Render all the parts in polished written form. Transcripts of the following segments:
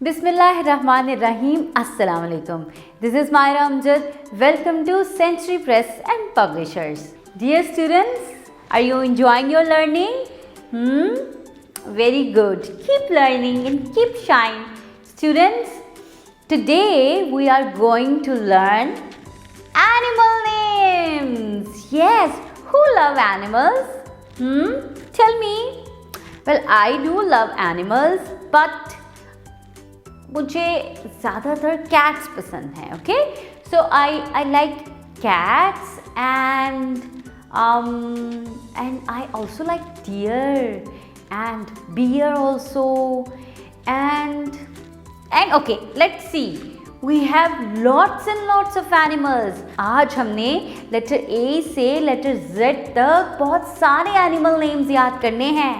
Bismillahirrahmanirrahim. Assalamu alaikum. This is Myra Amjad. Welcome to Century Press and Publishers. Dear students, are you enjoying your learning? Very good. Keep learning and keep shine. Students, today we are going to learn animal names. Yes, who love animals? Tell me. Well, I do love animals, but मुझे ज़्यादातर cats पसंद हैं. Okay, so I like cats and I also like deer and bear also and okay, let's see. We have lots and lots of animals. आज हमने letter A से letter Z तक बहुत सारे animal names याद करने हैं.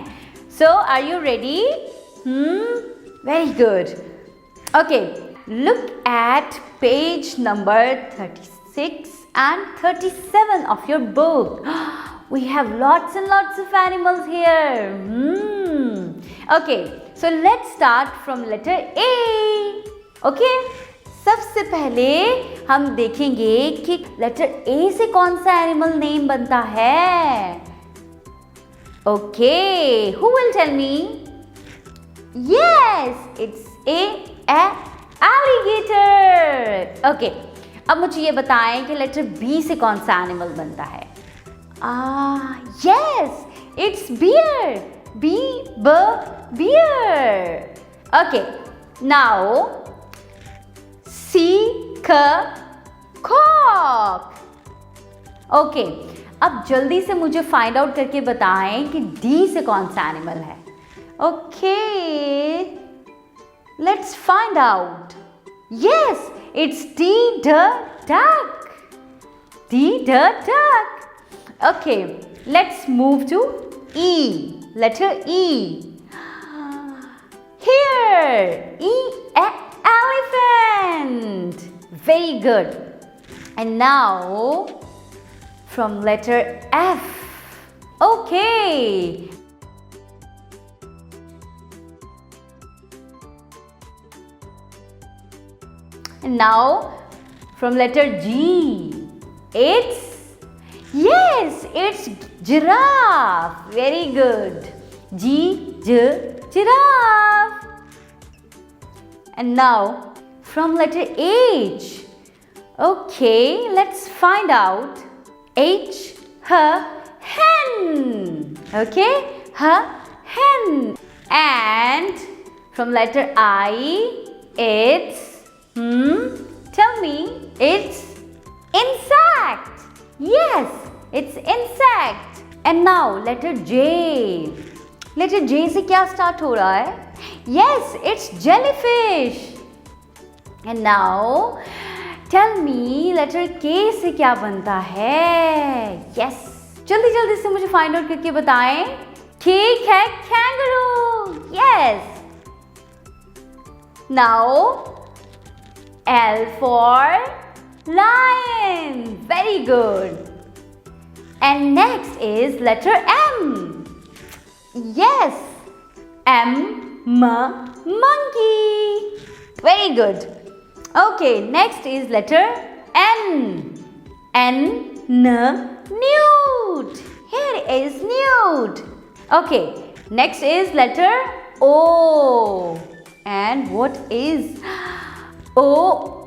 So are you ready? Very good. Okay, look at page number 36 and 37 of your book. We have lots and lots of animals here. Okay, so let's start from letter A. Okay, सबसे पहले हम देखेंगे कि letter A से कौन सा animal name बनता है. Okay, who will tell me? Yes, it's alligator. Okay, अब मुझे ये बताएं कि letter B से कौन सा animal बनता है. Yes, it's bear. Bear. Okay, now cock. Okay, अब जल्दी से मुझे find out करके बताएं कि D से कौन सा animal है. Okay, let's find out. Yes, it's the duck. Okay, let's move to E. Letter E. Here, elephant. Very good. And now from letter F. Okay. And now from letter G. It's giraffe. Very good. Giraffe. And now from letter H. Okay, let's find out. Hen. Okay, hen. And from letter I, it's tell me, it's insect. Yes, it's insect. And now letter J. Letter J से क्या start हो रहा है? Yes, it's jellyfish. And now tell me, letter K से क्या बनता है? Yes, जल्दी से मुझे find out करके बताएं. ठीक है, kangaroo. Yes. Now L for lion. Very good. And next is letter M. Yes, monkey. Very good. Okay, next is letter N. Newt. Here is newt. Okay, next is letter O. And what is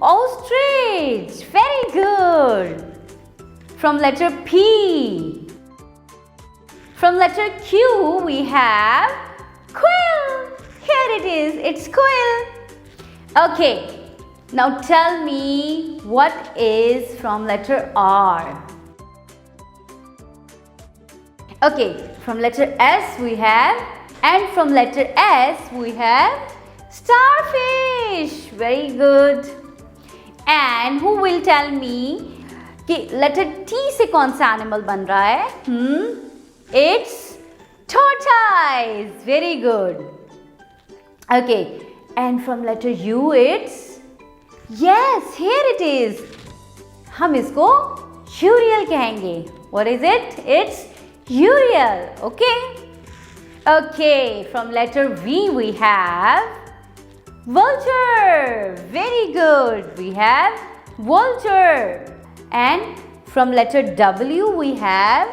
ostrich. Very good. From letter P. From letter Q we have quill. Here it is. It's quill. Okay. Now tell me what is from letter R. Okay. From letter S we have, and from letter S we have starfish. Very good. And who will tell me कि letter T से कौन सा animal बन रहा है? It's tortoise. Very good. Okay. And from letter U it's, yes, here it is. हम इसको urial कहेंगे. What is it? It's urial. Okay. Okay. From letter V we have Vulture. Very good. We have vulture. And from letter W we have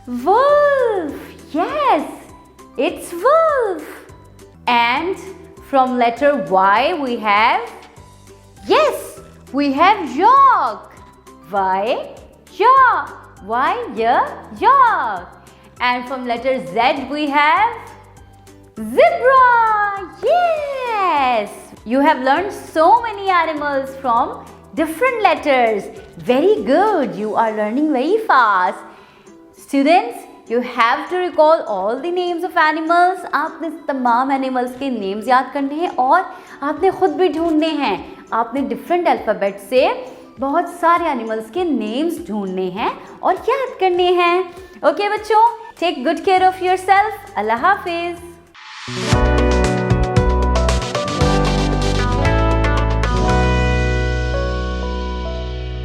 wolf. Yes, it's wolf. And from letter Y we have, yes, we have yak. Y, yak. Yak. And from letter Z we have zebra. Yes, you have learned so many animals from different letters. Very good, you are learning very fast. Students, you have to recall all the names of animals. आपने तमाम animals के names याद करने हैं और आपने खुद भी ढूंढने हैं. आपने different alphabet से बहुत सारे animals के names ढूंढने हैं और याद करने हैं. Okay बच्चों, take good care of yourself. Allah Hafiz.